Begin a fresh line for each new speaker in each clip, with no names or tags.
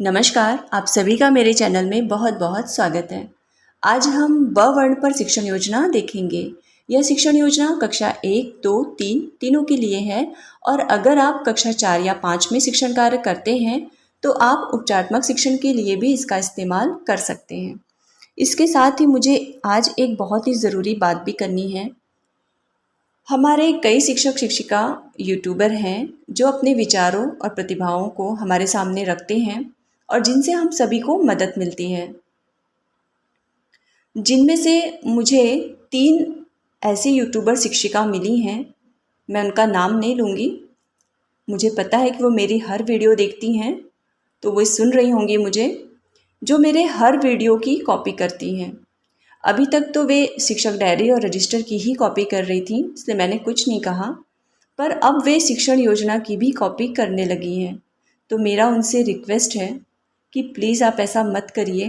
नमस्कार, आप सभी का मेरे चैनल में बहुत बहुत स्वागत है। आज हम ब वर्ण पर शिक्षण योजना देखेंगे। यह शिक्षण योजना कक्षा 1, 2, 3 तीनों के लिए है और अगर आप कक्षा 4 या 5 में शिक्षण कार्य करते हैं तो आप उपचारात्मक शिक्षण के लिए भी इसका इस्तेमाल कर सकते हैं। इसके साथ ही मुझे आज एक बहुत ही ज़रूरी बात भी करनी है। हमारे कई शिक्षक शिक्षिका यूट्यूबर हैं जो अपने विचारों और प्रतिभाओं को हमारे सामने रखते हैं और जिनसे हम सभी को मदद मिलती है। जिनमें से मुझे 3 ऐसी यूट्यूबर शिक्षिका मिली हैं। मैं उनका नाम नहीं लूँगी। मुझे पता है कि वो मेरी हर वीडियो देखती हैं, तो वो सुन रही होंगी मुझे, जो मेरे हर वीडियो की कॉपी करती हैं। अभी तक तो वे शिक्षक डायरी और रजिस्टर की ही कॉपी कर रही थी, इसलिए मैंने कुछ नहीं कहा, पर अब वे शिक्षण योजना की भी कॉपी करने लगी हैं। तो मेरा उनसे रिक्वेस्ट है कि प्लीज़ आप ऐसा मत करिए।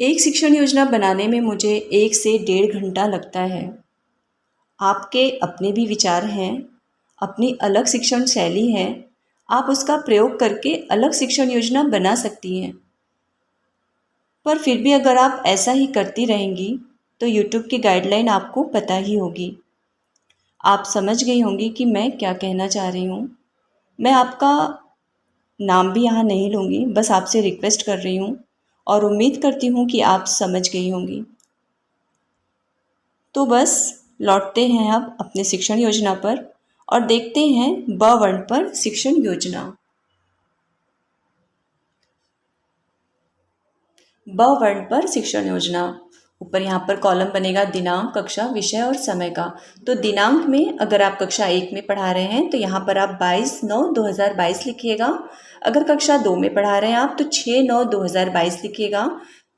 एक शिक्षण योजना बनाने में मुझे 1 से 1.5 घंटा लगता है। आपके अपने भी विचार हैं, अपनी अलग शिक्षण शैली है, आप उसका प्रयोग करके अलग शिक्षण योजना बना सकती हैं। पर फिर भी अगर आप ऐसा ही करती रहेंगी तो यूट्यूब की गाइडलाइन आपको पता ही होगी। आप समझ गई होंगी कि मैं क्या कहना चाह रही हूँ। मैं आपका नाम भी यहाँ नहीं लूँगी, बस आपसे रिक्वेस्ट कर रही हूँ और उम्मीद करती हूँ कि आप समझ गई होंगी। तो बस लौटते हैं अब अपने शिक्षण योजना पर और देखते हैं ब वर्ण पर शिक्षण योजना। ब वर्ण पर शिक्षण योजना। ऊपर यहाँ पर कॉलम बनेगा दिनांक, कक्षा, विषय और समय का। तो दिनांक में अगर आप कक्षा 1 में पढ़ा रहे हैं तो यहाँ पर आप 22/9/2022 लिखिएगा। अगर कक्षा 2 में पढ़ा रहे हैं आप तो 6/9/2022 लिखिएगा।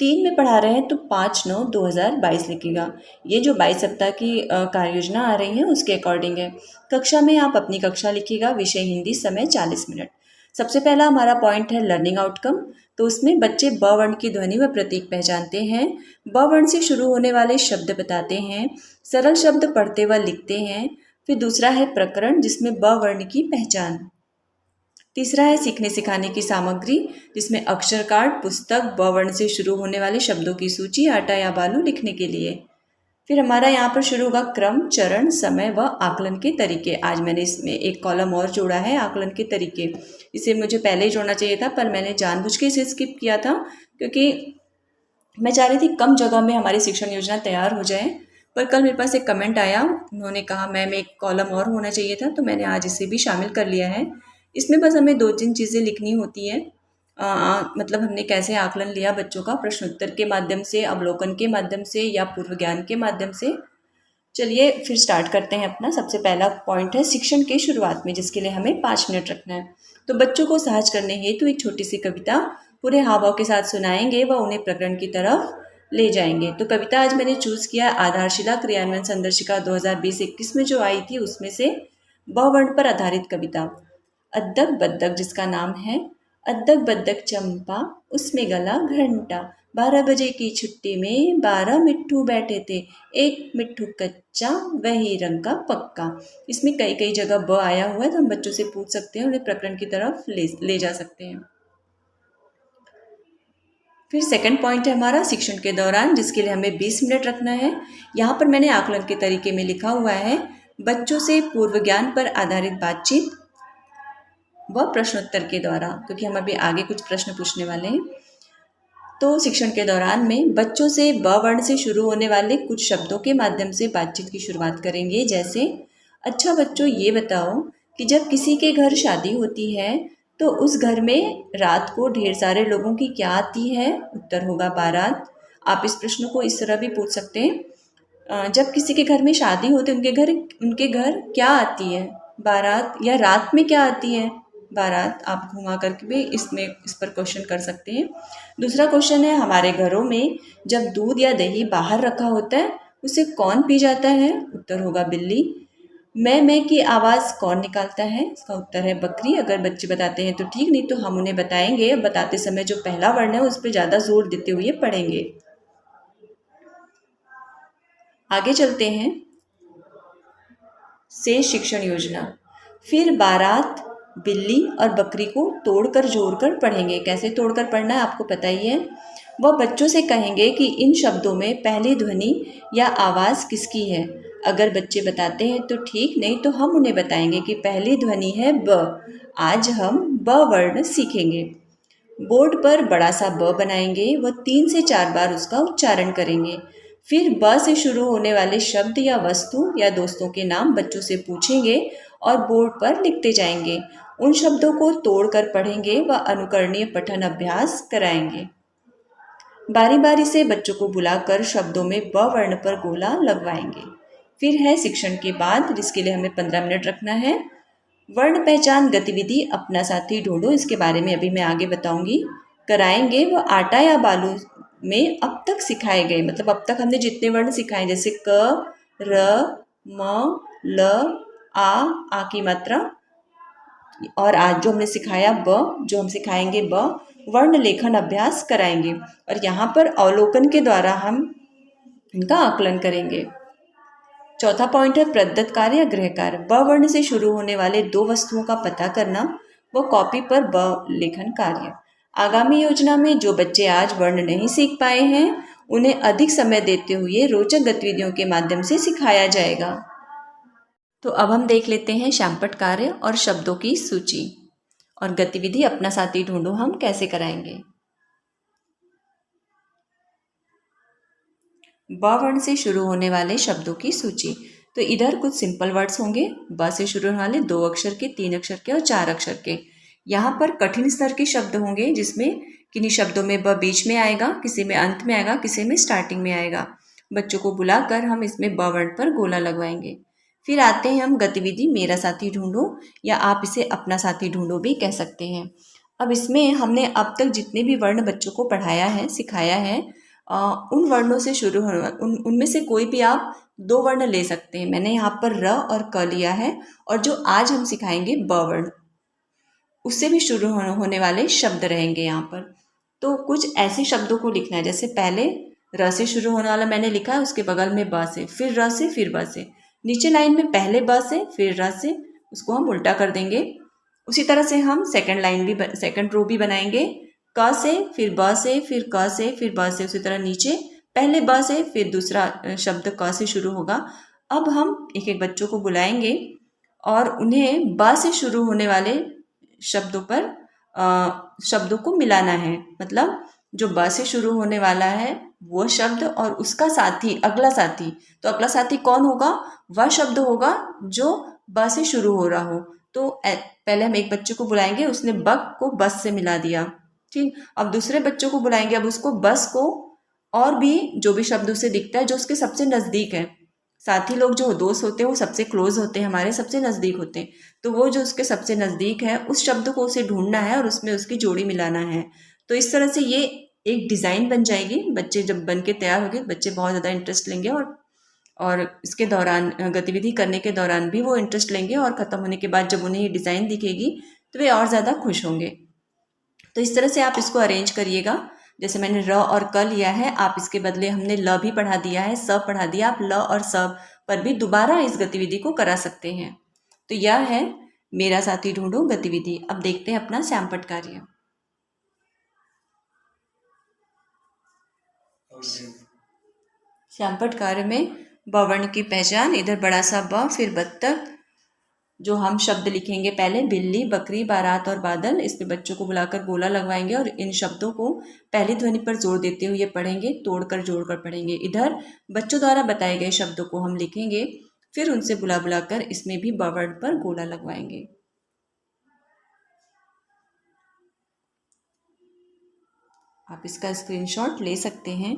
3 में पढ़ा रहे हैं तो 5/9/2022 लिखिएगा। ये जो 22 सप्ताह की कार्य योजना आ रही है उसके अकॉर्डिंग है। कक्षा में आप अपनी कक्षा लिखिएगा, विषय हिंदी, समय 40 मिनट। सबसे पहला हमारा पॉइंट है लर्निंग आउटकम। तो उसमें बच्चे ब वर्ण की ध्वनि व प्रतीक पहचानते हैं, ब वर्ण से शुरू होने वाले शब्द बताते हैं, सरल शब्द पढ़ते व लिखते हैं। फिर दूसरा है प्रकरण जिसमें ब वर्ण की पहचान। तीसरा है सीखने सिखाने की सामग्री जिसमें अक्षर कार्ड, पुस्तक, ब वर्ण से शुरू होने वाले शब्दों की सूची, आटा या बालू लिखने के लिए। फिर हमारा यहाँ पर शुरू होगा क्रम, चरण, समय व आकलन के तरीके। आज मैंने इसमें एक कॉलम और जोड़ा है, आकलन के तरीके। इसे मुझे पहले ही जोड़ना चाहिए था पर मैंने जानबूझ के इसे स्किप किया था क्योंकि मैं चाह रही थी कम जगह में हमारी शिक्षण योजना तैयार हो जाए। पर कल मेरे पास एक कमेंट आया, उन्होंने कहा मैम एक कॉलम और होना चाहिए था, तो मैंने आज इसे भी शामिल कर लिया है। इसमें बस हमें 2-3 चीज़ें लिखनी होती हैं। मतलब हमने कैसे आकलन लिया बच्चों का, प्रश्नोत्तर के माध्यम से, अवलोकन के माध्यम से या पूर्व ज्ञान के माध्यम से। चलिए फिर स्टार्ट करते हैं अपना। सबसे पहला पॉइंट है शिक्षण के शुरुआत में, जिसके लिए हमें 5 मिनट रखना है। तो बच्चों को सहज करने हेतु एक छोटी सी कविता पूरे हाव भाव के साथ सुनाएंगे व उन्हें प्रकरण की तरफ ले जाएंगे। तो कविता आज मैंने चूज़ किया आधारशिला क्रियान्वयन संदर्शिका 2020-21 में जो आई थी उसमें से ब वर्ण पर आधारित कविता। अद्दक बद्दक जिसका नाम है अद्दक बद्दक चंपा उसमें गला घंटा, 12 बजे की छुट्टी में 12 मिट्ठू बैठे थे, एक मिट्ठू कच्चा वही रंग का पक्का। इसमें कई कई जगह ब आया हुआ है तो हम बच्चों से पूछ सकते हैं, उन्हें प्रकरण की तरफ ले जा सकते हैं। फिर सेकंड पॉइंट है हमारा शिक्षण के दौरान, जिसके लिए हमें 20 मिनट रखना है। यहाँ पर मैंने आकलन के तरीके में लिखा हुआ है बच्चों से पूर्व ज्ञान पर आधारित बातचीत व प्रश्नोत्तर के द्वारा, क्योंकि हम अभी आगे कुछ प्रश्न पूछने वाले हैं। तो शिक्षण के दौरान में बच्चों से ब वर्ण से शुरू होने वाले कुछ शब्दों के माध्यम से बातचीत की शुरुआत करेंगे। जैसे, अच्छा बच्चों ये बताओ कि जब किसी के घर शादी होती है तो उस घर में रात को ढेर सारे लोगों की क्या आती है? उत्तर होगा बारात। आप इस प्रश्न को इस तरह भी पूछ सकते हैं, जब किसी के घर में शादी होती है उनके घर क्या आती है? बारात। या रात में क्या आती है? बारात। आप घुमा करके भी इस पर क्वेश्चन कर सकते हैं। दूसरा क्वेश्चन है हमारे घरों में जब दूध या दही बाहर रखा होता है उसे कौन पी जाता है? उत्तर होगा बिल्ली। मैं की आवाज़ कौन निकालता है? इसका उत्तर है बकरी। अगर बच्चे बताते हैं तो ठीक, नहीं तो हम उन्हें बताएंगे। बताते समय जो पहला वर्ण है उस पर ज़्यादा जोर देते हुए पढ़ेंगे। आगे चलते हैं। से शिक्षण योजना। फिर बारात बिल्ली और बकरी को तोड़कर जोड़कर पढ़ेंगे। कैसे तोड़कर पढ़ना है आपको पता ही है। वह बच्चों से कहेंगे कि इन शब्दों में पहली ध्वनि या आवाज़ किसकी है। अगर बच्चे बताते हैं तो ठीक, नहीं तो हम उन्हें बताएंगे कि पहली ध्वनि है ब। आज हम ब वर्ण सीखेंगे। बोर्ड पर बड़ा सा ब बनाएंगे, वह 3 से 4 बार उसका उच्चारण करेंगे। फिर ब से शुरू होने वाले शब्द या वस्तु या दोस्तों के नाम बच्चों से पूछेंगे और बोर्ड पर लिखते जाएंगे। उन शब्दों को तोड़कर पढ़ेंगे व अनुकरणीय पठन अभ्यास कराएंगे। बारी बारी से बच्चों को बुलाकर शब्दों में ब वर्ण पर गोला लगवाएंगे। फिर है शिक्षण के बाद, जिसके लिए हमें 15 मिनट रखना है। वर्ण पहचान गतिविधि अपना साथी ढूंढो, इसके बारे में अभी मैं आगे बताऊंगी। कराएंगे वो आटा या बालू में अब तक सिखाए गए, मतलब अब तक हमने जितने वर्ण सिखाए, जैसे क, र, म, ल, आ की मात्रा, और आज जो हमने सिखाया ब, जो हम सिखाएंगे ब, वर्ण लेखन अभ्यास कराएंगे। और यहाँ पर अवलोकन के द्वारा हम इनका आकलन करेंगे। चौथा पॉइंट है प्रदत्त कार्य या गृह कार्य। ब वर्ण से शुरू होने वाले 2 वस्तुओं का पता करना व कॉपी पर ब लेखन कार्य। आगामी योजना में जो बच्चे आज वर्ण नहीं सीख पाए हैं, उन्हें अधिक समय देते हुए रोचक गतिविधियों के माध्यम से सिखाया जाएगा। तो अब हम देख लेते हैं शामपट कार्य और शब्दों की सूची और गतिविधि अपना साथी ढूंढो हम कैसे कराएंगे। ब वर्ण से शुरू होने वाले शब्दों की सूची। तो इधर कुछ सिंपल वर्ड्स होंगे, ब से शुरू होने वाले 2 अक्षर के, 3 अक्षर के और 4 अक्षर के। यहाँ पर कठिन स्तर के शब्द होंगे, जिसमें किन्हीं शब्दों में ब बीच में आएगा, किसी में अंत में आएगा, किसी में स्टार्टिंग में आएगा। बच्चों को बुलाकर हम इसमें ब वर्ण पर गोला लगवाएंगे। फिर आते हैं हम गतिविधि मेरा साथी ढूंढो, या आप इसे अपना साथी ढूंढो भी कह सकते हैं। अब इसमें हमने अब तक जितने भी वर्ण बच्चों को पढ़ाया है, सिखाया है, उन वर्णों से शुरू होने उनमें से कोई भी आप 2 वर्ण ले सकते हैं। मैंने यहाँ पर र और क लिया है, और जो आज हम सिखाएंगे ब वर्ण, उससे भी शुरू होने वाले शब्द रहेंगे यहाँ पर। तो कुछ ऐसे शब्दों को लिखना है, जैसे पहले र से शुरू होने वाला मैंने लिखा है, उसके बगल में ब से, फिर र से, फिर ब से। नीचे लाइन में पहले ब से फिर र से, उसको हम उल्टा कर देंगे। उसी तरह से हम सेकंड रो भी बनाएंगे। क से, फिर ब से, फिर क से, फिर ब से। उसी तरह नीचे पहले ब से, फिर दूसरा शब्द क से शुरू होगा। अब हम एक एक बच्चों को बुलाएंगे और उन्हें ब से शुरू होने वाले शब्दों पर शब्दों को मिलाना है। मतलब जो ब से शुरू होने वाला है वो शब्द और उसका साथी, अगला साथी, तो अगला साथी कौन होगा? वह शब्द होगा जो ब से शुरू हो रहा हो। तो पहले हम एक बच्चे को बुलाएंगे, उसने बक को बस से मिला दिया, ठीक। अब दूसरे बच्चों को बुलाएंगे, अब उसको बस को और भी जो भी शब्द उसे दिखता है जो उसके सबसे नज़दीक है। साथी लोग जो दोस्त होते हैं वो सबसे क्लोज होते हैं, हमारे सबसे नज़दीक होते हैं। तो वो जो उसके सबसे नज़दीक है उस शब्द को उसे ढूंढना है और उसमें उसकी जोड़ी मिलाना है। तो इस तरह से ये एक डिज़ाइन बन जाएगी। बच्चे जब बन के तैयार होंगे, बच्चे बहुत ज़्यादा इंटरेस्ट लेंगे और इसके दौरान, गतिविधि करने के दौरान भी वो इंटरेस्ट लेंगे, और ख़त्म होने के बाद जब उन्हें ये डिज़ाइन दिखेगी तो वे और ज़्यादा खुश होंगे। तो इस तरह से आप इसको अरेंज करिएगा। जैसे मैंने र और क लिया है, आप इसके बदले, हमने ल भी पढ़ा दिया है, स पढ़ा दिया, आप ल और स पर भी दोबारा इस गतिविधि को करा सकते हैं। तो यह है मेरा साथी ढूंढो गतिविधि। अब देखते हैं अपना शामपट कार्य। शामपट कार्य में ब वर्ण की पहचान, इधर बड़ा सा ब, फिर बत्तख, जो हम शब्द लिखेंगे पहले बिल्ली, बकरी, बारात और बादल। इस पे बच्चों को बुलाकर गोला लगवाएंगे और इन शब्दों को पहली ध्वनि पर जोर देते हुए पढ़ेंगे, तोड़कर जोड़कर पढ़ेंगे। इधर बच्चों द्वारा बताए गए शब्दों को हम लिखेंगे, फिर उनसे बुलाकर इसमें भी ब वर्ण पर गोला लगवाएंगे। आप इसका स्क्रीनशॉट ले सकते हैं।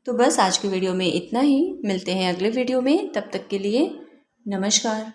तो बस आज की वीडियो में इतना ही। मिलते हैं अगले वीडियो में, तब तक के लिए नमस्कार।